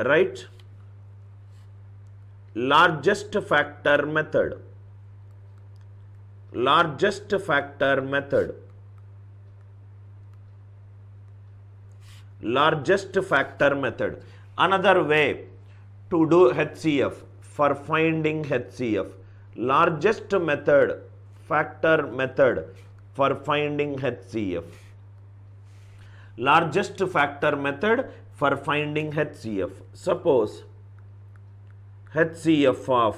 Right? Largest factor method. Largest factor method. Largest factor method. Another way to do HCF, for finding HCF. Largest method, factor method for finding HCF. Largest factor method for finding HCF. Suppose HCF of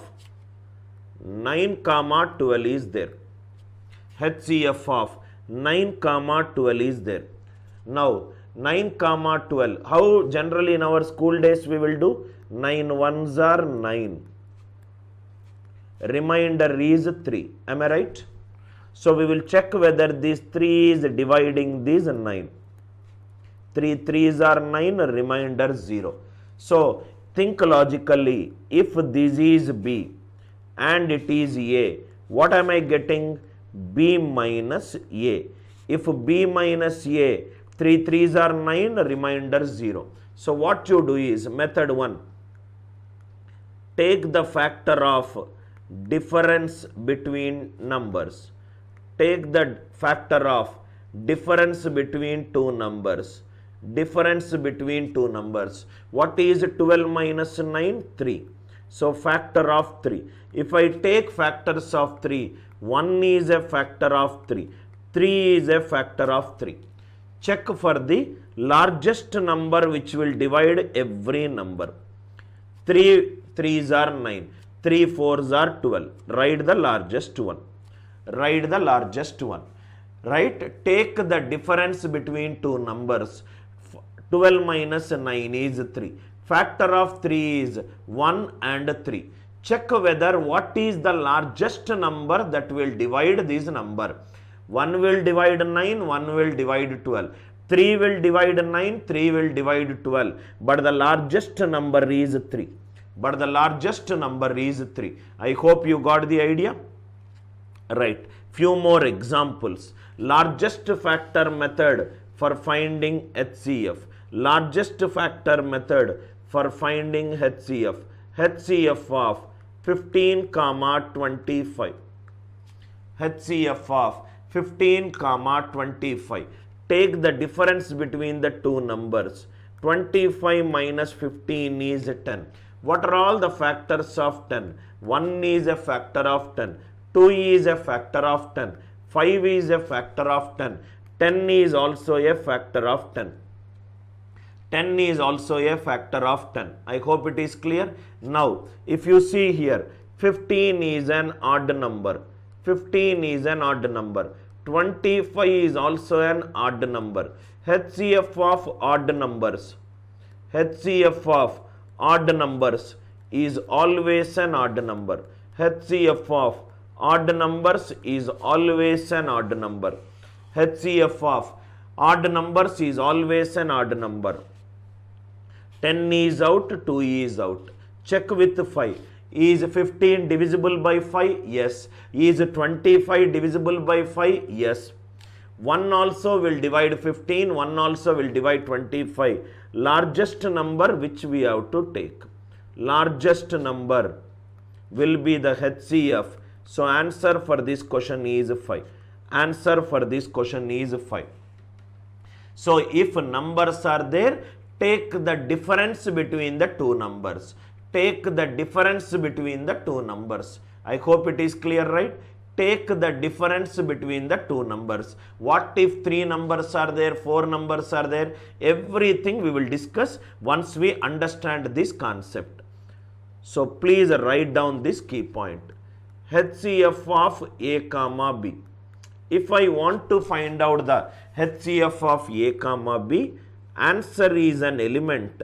9, 12 is there. HCF of 9, 12 is there. Now 9, 12. How generally in our school days we will do? 9 ones are 9. Remainder is 3. Am I right? So we will check whether these 3 is dividing these 9. 3 3s are 9, remainder 0. So think logically. If this is B and it is A, what am I getting? B minus A. If B minus A, 3 3s are 9, remainder 0. So what you do is, method 1, take the factor of difference between numbers. Take the factor of difference between two numbers. Difference between two numbers. What is 12 minus 9? 3. So factor of 3. If I take factors of 3, 1 is a factor of 3. 3 is a factor of 3. Check for the largest number which will divide every number. 3 3s are 9. 3 4s are 12. Write the largest one. Write the largest one. Right? Take the difference between two numbers. 12 minus 9 is 3. Factor of 3 is 1 and 3. Check whether what is the largest number that will divide this number. 1 will divide 9, 1 will divide 12. 3 will divide 9, 3 will divide 12. But the largest number is 3. But the largest number is 3. I hope you got the idea. Right. Few more examples. Largest factor method for finding HCF. Largest factor method for finding HCF. HCF of 15, 25. HCF of 15, 25. Take the difference between the two numbers. 25 minus 15 is 10. What are all the factors of 10? 1 is a factor of 10. 2 is a factor of 10. 5 is a factor of 10. 10 is also a factor of 10. 10 is also a factor of 10. I hope it is clear. Now, if you see here, 15 is an odd number. 15 is an odd number. 25 is also an odd number. HCF of odd numbers. HCF of odd numbers is always an odd number. HCF of odd numbers is always an odd number. HCF of odd numbers is always an odd number. 10 is out, 2 is out. Check with 5. Is 15 divisible by 5? Yes. Is 25 divisible by 5? Yes. 1 also will divide 15, 1 also will divide 25. Largest number which we have to take. Largest number will be the HCF. So answer for this question is 5. Answer for this question is 5. So if numbers are there, take the difference between the two numbers. Take the difference between the two numbers. I hope it is clear, right? Take the difference between the two numbers. What if 3 numbers are there, 4 numbers are there? Everything we will discuss once we understand this concept. So please write down this key point. HCF of A comma B. If I want to find out the HCF of A comma B, answer is an element.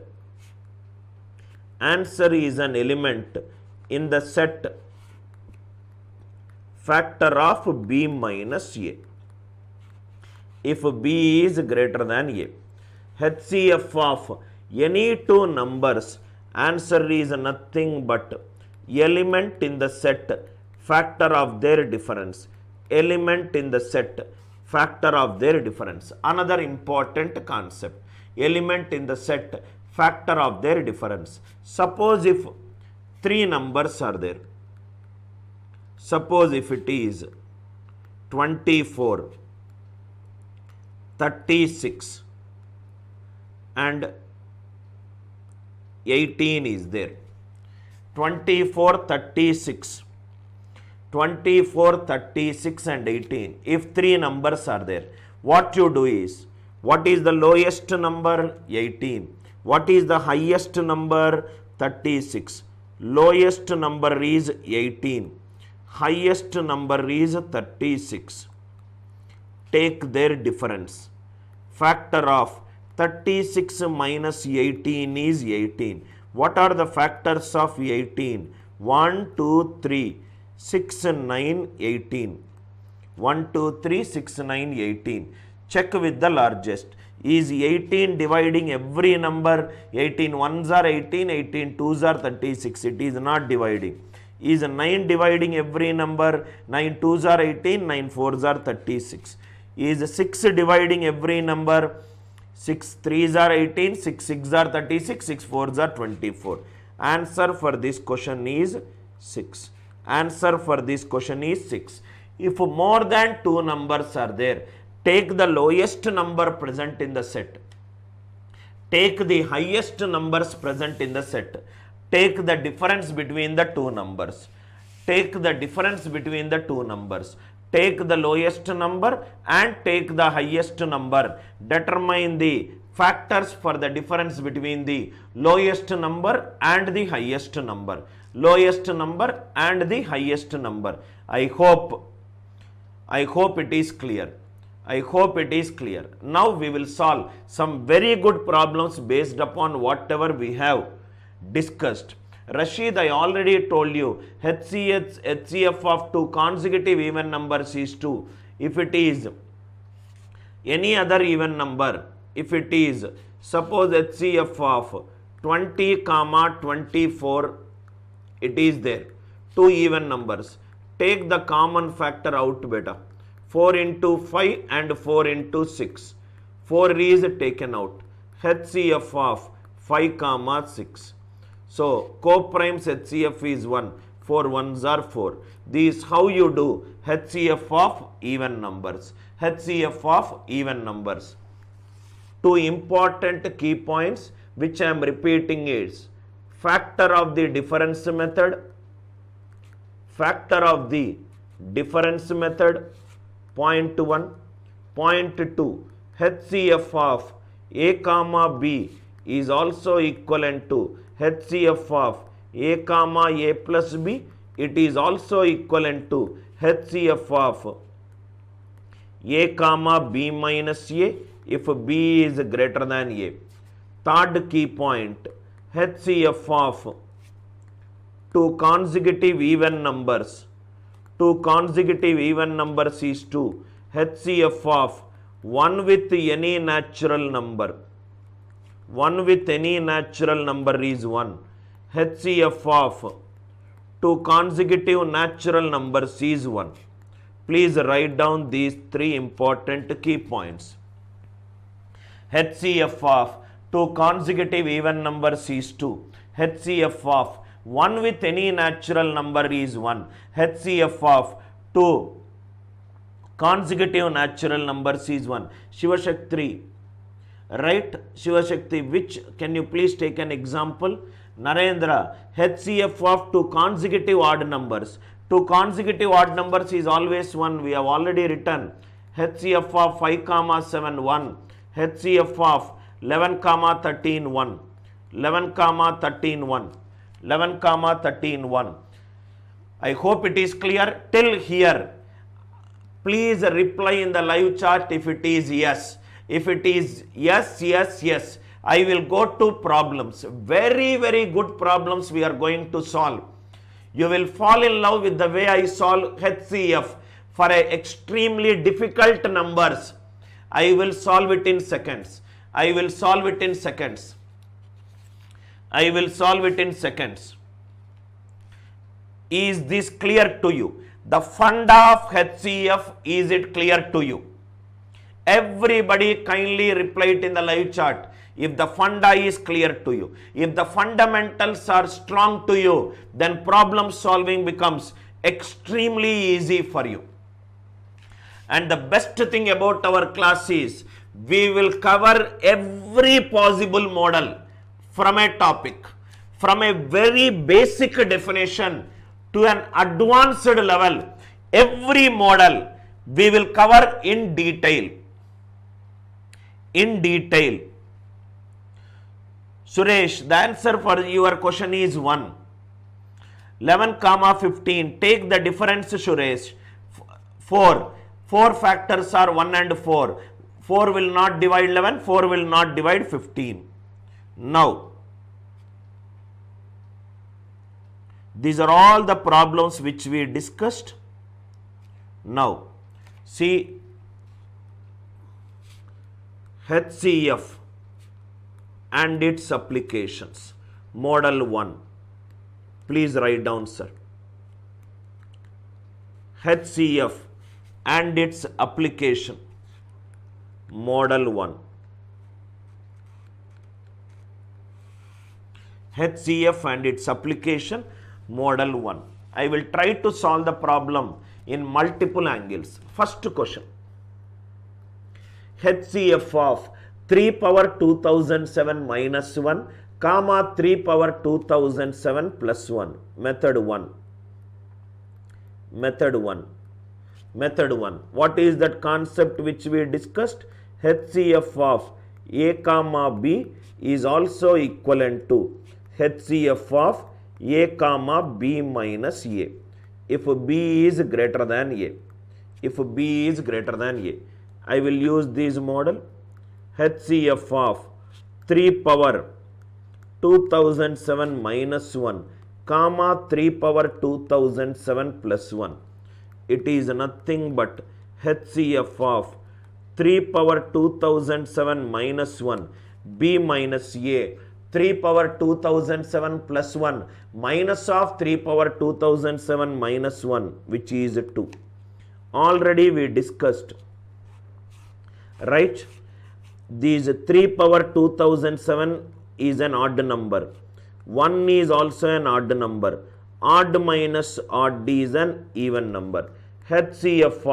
Answer is an element in the set factor of B minus A. If B is greater than A. HCF of any two numbers, answer is nothing but element in the set factor of their difference. Element in the set factor of their difference. Another important concept. Element in the set factor of their difference. Suppose if three numbers are there. Suppose if it is 24, 36 and 18 is there. 24, 36. 24, 36 and 18. If three numbers are there, what you do is, what is the lowest number? 18. What is the highest number? 36. Lowest number is 18. Highest number is 36. Take their difference. Factor of 36 minus 18 is 18. What are the factors of 18? 1, 2, 3, 6, 9, 18. 1, 2, 3, 6, 9, 18. Check with the largest. Is 18 dividing every number? 18 ones are 18, 18 twos are 36. It is not dividing. Is 9 dividing every number? 9 twos are 18, 9 fours are 36. Is 6 dividing every number? 6 threes are 18, 6 six are 36, 6 fours are 24. Answer for this question is 6. Answer for this question is 6. If more than two numbers are there, take the lowest number present in the set. Take the highest numbers present in the set. Take the difference between the two numbers. Take the difference between the two numbers. Take the lowest number and take the highest number. Determine the factors for the difference between the lowest number and the highest number. Lowest number and the highest number. I hope it is clear. I hope it is clear. Now we will solve some very good problems based upon whatever we have discussed. Rashid, I already told you HCF of two consecutive even numbers is 2. If it is any other even number, if it is suppose HCF of 20, 24, it is there. Two even numbers. Take the common factor out beta. 4 into 5 and 4 into 6. 4 is taken out. HCF of 5, 6. So, co-primes HCF is 1. 4 ones are 4. This is how you do HCF of even numbers. HCF of even numbers. Two important key points which I am repeating is factor of the difference method. Factor of the difference method. Point 1. Point 2. HCF of A, B is also equivalent to HCF of A, A plus B. It is also equivalent to HCF of A, B minus A if B is greater than A. Third key point, HCF of two consecutive even numbers. Two consecutive even numbers is 2. HCF of 1 with any natural number. 1 with any natural number is 1. HCF of two consecutive natural numbers is 1. Please write down these three important key points. HCF of two consecutive even numbers is 2. HCF of 1 with any natural number is 1. HCF of two consecutive natural numbers is 1. Shivashakti, right? Shivashakti, which can you please take an example? Narendra, HCF of two consecutive odd numbers. Two consecutive odd numbers is always 1. We have already written HCF of 5, 7, 1. HCF of 11, 13, 1. 11, 13, 1. 11, 13, 1. I hope it is clear till here. Please reply in the live chat if it is yes. If it is yes, yes, yes, I will go to problems. Very, very good problems we are going to solve. You will fall in love with the way I solve HCF for a extremely difficult numbers. I will solve it in seconds. I will solve it in seconds. I will solve it in seconds. Is this clear to you? The fund of HCF, is it clear to you? Everybody kindly reply it in the live chat. if the funda is clear to you, if the fundamentals are strong to you, then problem solving becomes extremely easy for you. And the best thing about our class is we will cover every possible model from a topic, from a very basic definition to an advanced level. Every model we will cover in detail. In detail. Suresh, the answer for your question is 1. 11 comma 15. Take the difference, Suresh. 4. 4 factors are 1 and 4. 4 will not divide 11. 4 will not divide 15. Now, these are all the problems which we discussed. Now, see HCF and its applications. Model 1. Please write down, sir. HCF and its application. Model 1. HCF and its application. Model 1. I will try to solve the problem in multiple angles. First question. HCF of 3 power 2007 minus 1 comma 3 power 2007 plus 1. Method 1. Method 1. Method 1. What is that concept which we discussed? HCF of A comma B is also equivalent to HCF of A comma B minus A. If B is greater than A. If B is greater than A. I will use this model. HCF of 3 power 2007 minus 1 comma 3 power 2007 plus 1. It is nothing but HCF of 3 power 2007 minus 1 B minus A. 3 power 2007 plus 1 minus of 3 power 2007 minus 1, which is 2. Already we discussed, right? These 3 power 2007 is an odd number. 1 is also an odd number. Odd minus odd is an even number. HCF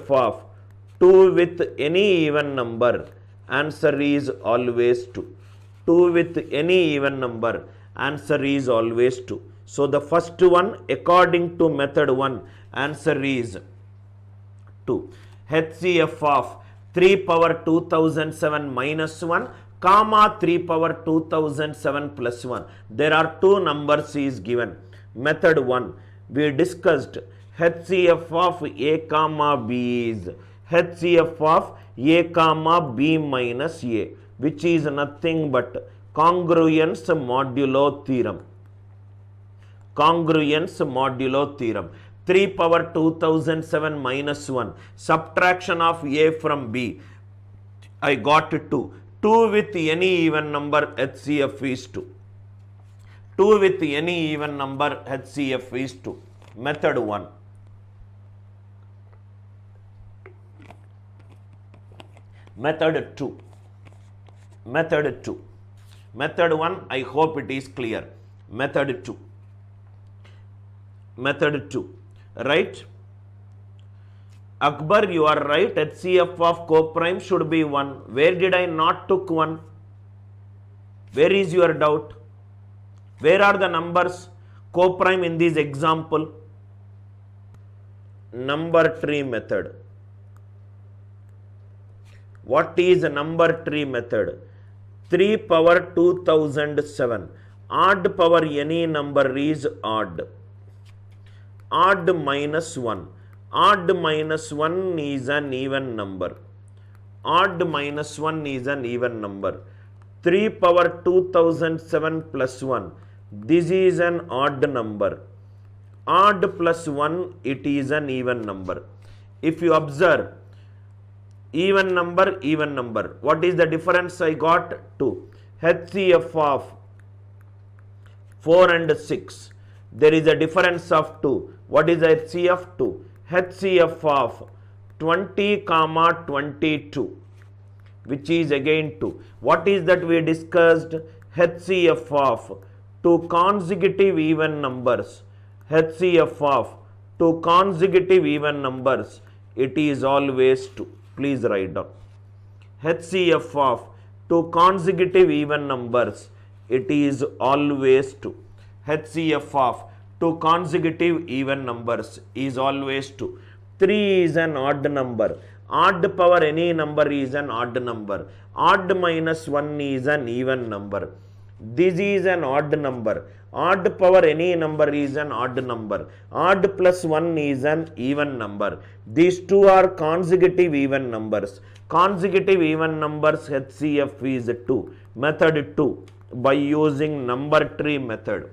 of 2 with any even number. Answer is always 2. 2 with any even number. Answer is always 2. So the first one, according to method 1, answer is 2. HCF of 3 power 2007 minus 1 comma 3 power 2007 plus 1. There are two numbers is given. Method 1, we discussed HCF of A comma B is HCF of A comma B minus A, which is nothing but congruence modulo theorem. Congruence modulo theorem. 3 power 2007 minus 1. Subtraction of A from B. I got 2. 2 with any even number, HCF is 2. 2 with any even number, HCF is 2. Method 1. Method 2. Method 2. Method 1, I hope it is clear. Method 2. Method 2. Right? Akbar, you are right. HCF of coprime should be 1. Where did I not took 1? Where is your doubt? Where are the numbers coprime in this example? Number tree method. What is number tree method? 3 power 2007. Odd power any number is odd. Odd minus 1. Odd minus 1 is an even number. Odd minus 1 is an even number. 3 power 2007 plus 1. This is an odd number. Odd plus 1, it is an even number. If you observe, even number, even number. What is the difference I got? 2. HCF of 4 and 6. There is a difference of 2. What is HCF? 2. HCF of 20 comma 22. which is again 2. What is that we discussed? HCF of two consecutive even numbers. HCF of two consecutive even numbers, it is always 2. Please write down. HCF of two consecutive even numbers, it is always 2. HCF of two consecutive even numbers is always 2. 3 is an odd number. Odd power any number is an odd number. Odd minus 1 is an even number. This is an odd number. Odd power any number is an odd number. Odd plus 1 is an even number. These two are consecutive even numbers. Consecutive even numbers HCF is 2. Method 2 by using number tree method.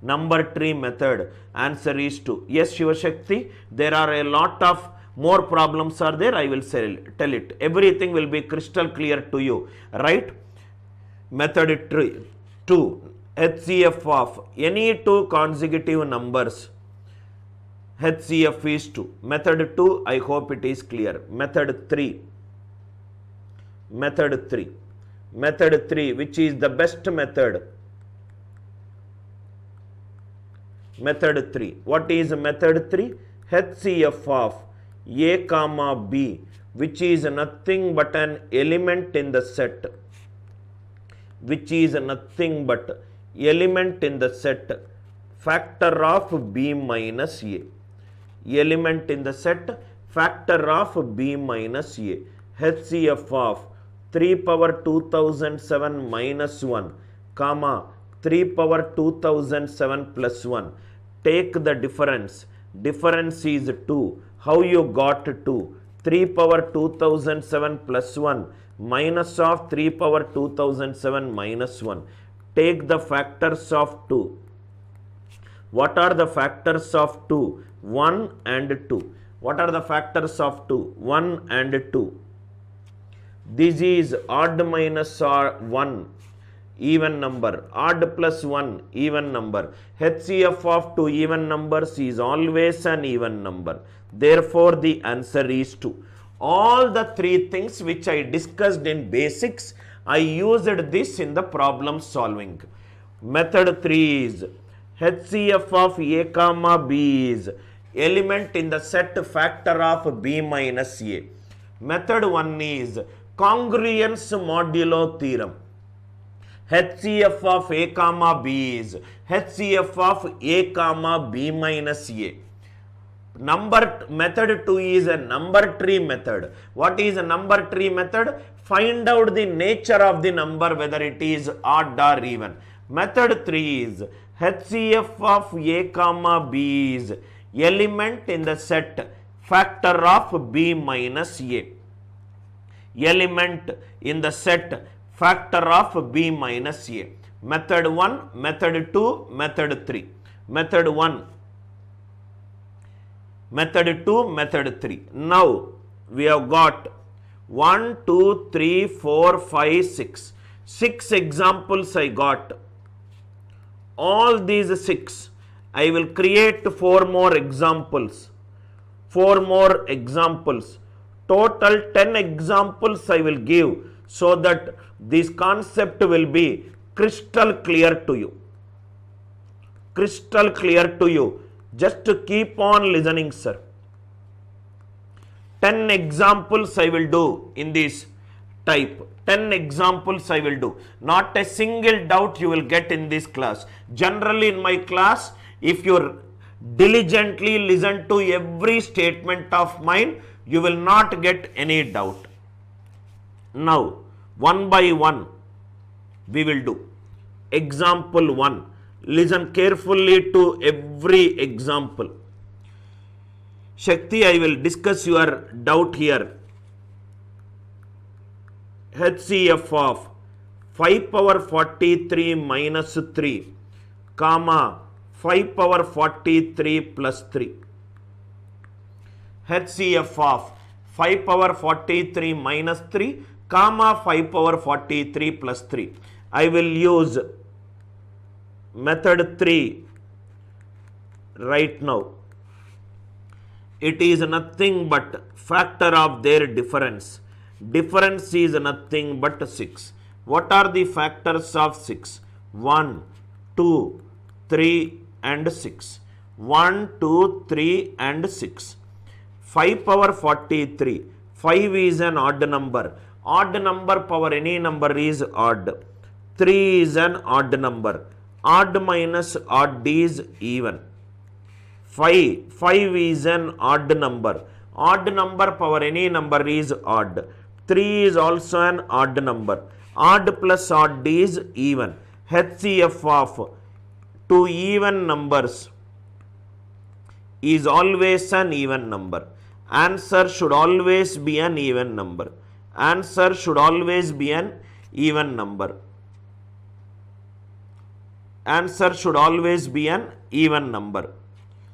Number tree method, answer is 2. Yes, Shivashakti, there are a lot of more problems are there. I will tell it. Everything will be crystal clear to you, right? Method 2, HCF of any two consecutive numbers, HCF is 2. Method 2, I hope it is clear. Method 3, which is the best method. Method 3. What is method 3? HCF of A comma B, which is nothing but an element in the set. Which is nothing but element in the set, factor of B minus A. Element in the set, factor of B minus A. HCF of 3 power 2007 minus 1, comma 3 power 2007 plus 1. Take the difference. Difference is 2. How you got 2? 3 power 2007 plus 1 minus of 3 power 2007 minus 1. Take the factors of 2. What are the factors of 2? 1 and 2. What are the factors of 2? 1 and 2. This is odd minus 1, even number. Odd plus 1, even number. HCF of two even numbers is always an even number. Therefore, the answer is 2. All the three things which I discussed in basics, I used this in the problem solving. Method 3 is HCF of A comma B is element in the set, factor of B minus A. Method 1 is congruence modulo theorem. HCF of A comma B is HCF of A comma B minus A. Method 2 is a number tree method. What is a number tree method? Find out the nature of the number, whether it is odd or even. Method 3 is HCF of A comma B is element in the set, factor of B minus A. Element in the set, factor of B minus A. Method 1, method 2, method 3. Method 1, method 2, method 3. Now we have got 1, 2, 3, 4, 5, 6. 6 examples I got. All these 6, I will create 4 more examples. 4 more examples. Total 10 examples I will give, so that this concept will be crystal clear to you. Crystal clear to you. Just to keep on listening, sir. 10 examples I will do in this type. 10 examples I will do. Not a single doubt you will get in this class. Generally in my class, if you diligently listen to every statement of mine, you will not get any doubt. Now, one by one, we will do. Example 1. Listen carefully to every example. Shakti, I will discuss your doubt here. HCF of 5 power 43 minus 3, comma 5 power 43 plus 3. HCF of 5 power 43 minus 3, comma 5 power 43 plus 3. I will use method 3 right now. It is nothing but factor of their difference. Difference is nothing but 6. What are the factors of 6? 1, 2, 3 and 6. 1, 2, 3 and 6. 5 power 43. 5 is an odd number. Odd number power any number is odd. 3 is an odd number. Odd minus odd is even. 5 is an odd number. Odd number power any number is odd. 3 is also an odd number. Odd plus odd is even. HCF of two even numbers is always an even number. Answer should always be an even number. Answer should always be an even number. Answer should always be an even number.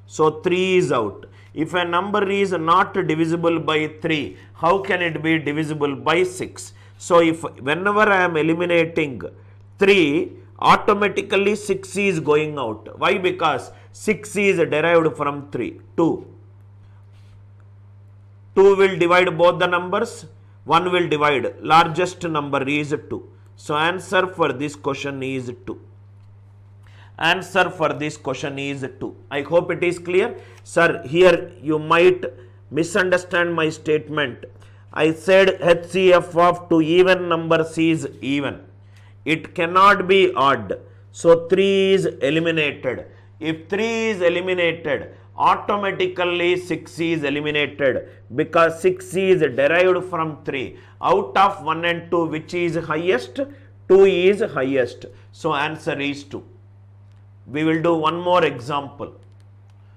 So 3 is out. If a number is not divisible by 3, how can it be divisible by 6? So if whenever I am eliminating 3, automatically 6 is going out. Why? Because 6 is derived from 3. 2. 2 will divide both the numbers. 1 will divide. Largest number is 2. So answer for this question is 2. Answer for this question is 2. I hope it is clear. Sir, here you might misunderstand my statement. I said HCF of two even numbers is even. It cannot be odd. So 3 is eliminated. If 3 is eliminated, automatically 6 is eliminated because 6 is derived from 3. Out of 1 and 2, which is highest? 2 is highest. So answer is 2. We will do one more example.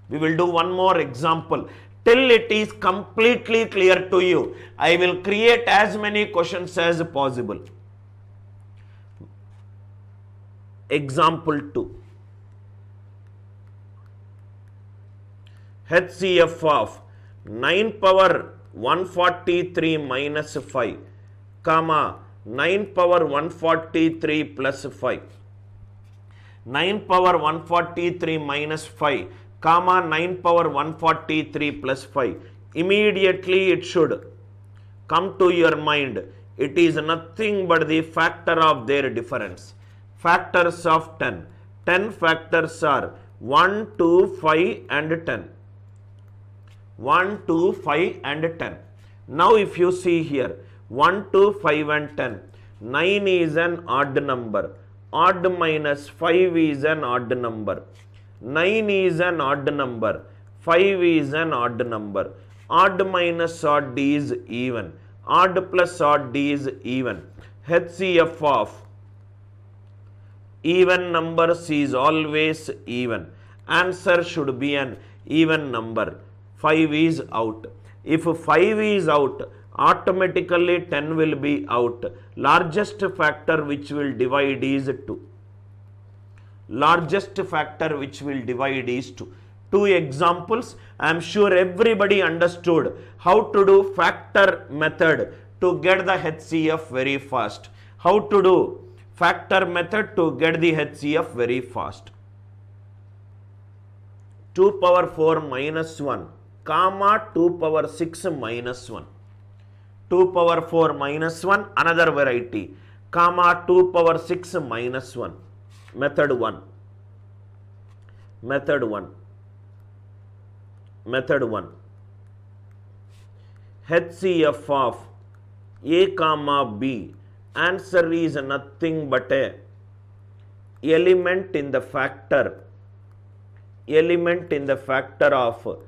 We will do one more example. Till it is completely clear to you, I will create as many questions as possible. Example 2. HCF of 9 power 143 minus 5, comma 9 power 143 plus 5. 9 power 143 minus 5, comma 9 power 143 plus 5. Immediately it should come to your mind. It is nothing but the factor of their difference. Factors of 10. 10 factors are 1, 2, 5 and 10. 1, 2, 5 and 10. Now if you see here, 1, 2, 5 and 10. 9 is an odd number. Odd minus 5 is an odd number. 9 is an odd number. 5 is an odd number. Odd minus odd is even. Odd plus odd is even. HCF of even numbers is always even. Answer should be an even number. 5 is out. If 5 is out, automatically 10 will be out. Largest factor which will divide is 2. Largest factor which will divide is 2. Two examples. I am sure everybody understood how to do factor method to get the HCF very fast. How to do factor method to get the HCF very fast. 2 power 4 minus 1, comma 2 power 6 minus 1. 2 power 4 minus 1, another variety, comma 2 power 6 minus 1. Method 1. Method 1. Method 1. HCF of A comma B. Answer is nothing but a element in the factor. Element in the factor of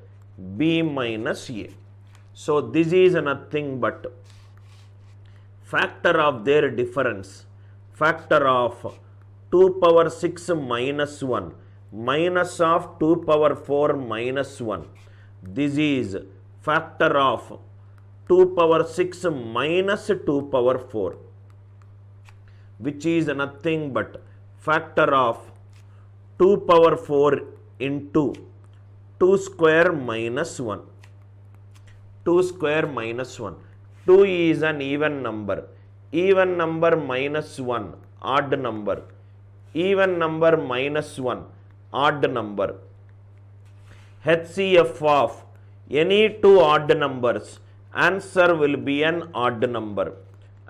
B minus A. So this is nothing but factor of their difference. Factor of 2 power 6 minus 1 minus of 2 power 4 minus 1. This is factor of 2 power 6 minus 2 power 4, which is nothing but factor of 2 power 4 into 2 square minus 1. 2 square minus 1. 2 is an even number. Even number minus 1, odd number. Even number minus 1, odd number. HCF of any two odd numbers Answer will be an odd number.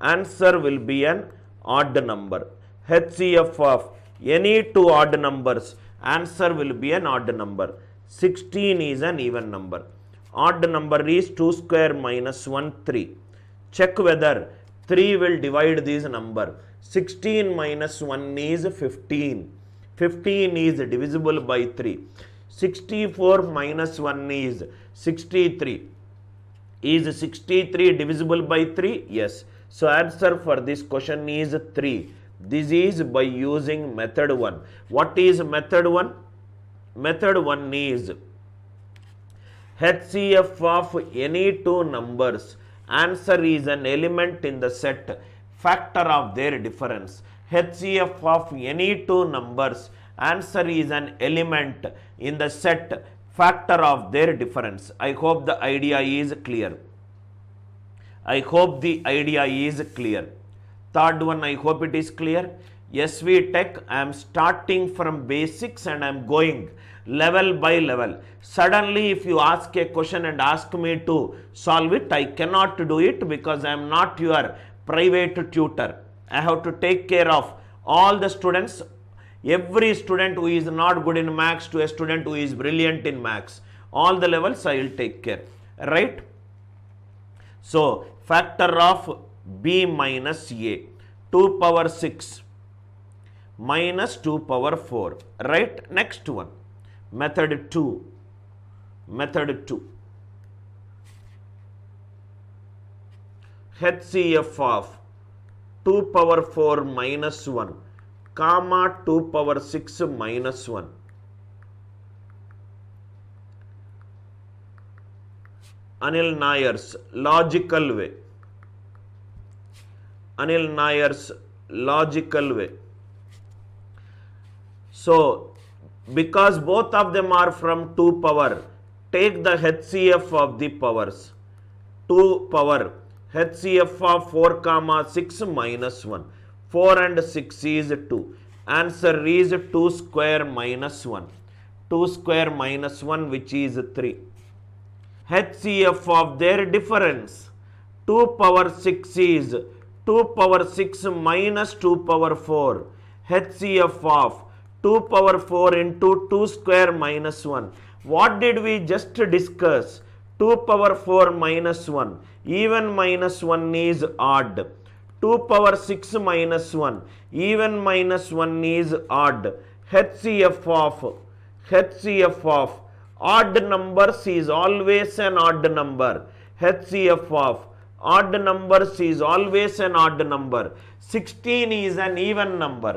Answer will be an odd number. HCF of any two odd numbers, answer will be an odd number. 16 is an even number. Odd number is 2 square minus 1, 3. Check whether 3 will divide this number. 16 minus 1 is 15. 15 is divisible by 3. 64 minus 1 is 63. Is 63 divisible by 3? Yes. So answer for this question is 3. This is by using method 1. What is method 1? Method 1 is HCF of any two numbers. Answer is an element in the set, factor of their difference. HCF of any two numbers. Answer is an element in the set, factor of their difference. I hope the idea is clear. I hope the idea is clear. Third one, I hope it is clear. SV Tech, I am starting from basics and I am going level by level. Suddenly, if you ask a question and ask me to solve it, I cannot do it because I am not your private tutor. I have to take care of all the students. Every student who is not good in maths to a student who is brilliant in maths. All the levels I will take care. Right? So, factor of B minus A. 2 power 6 minus 2 power 4. Right? Next one. Method 2. Method 2. HCF of 2 power 4 minus 1 comma 2 power 6 minus 1. Anil Nayar's logical way. Anil Nayar's logical way. So, because both of them are from 2 power, take the HCF of the powers. 2 power, HCF of 4 comma 6 minus 1. 4 and 6 is 2. Answer is 2 square minus 1. 2 square minus 1 which is 3. HCF of their difference. 2 power 6 is 2 power 6 minus 2 power 4. HCF of 2 power 4 into 2 square minus 1. What did we just discuss? 2 power 4 minus 1. Even minus 1 is odd. 2 power 6 minus 1. Even minus 1 is odd. HCF of odd numbers is always an odd number. HCF of odd numbers is always an odd number. 16 is an even number.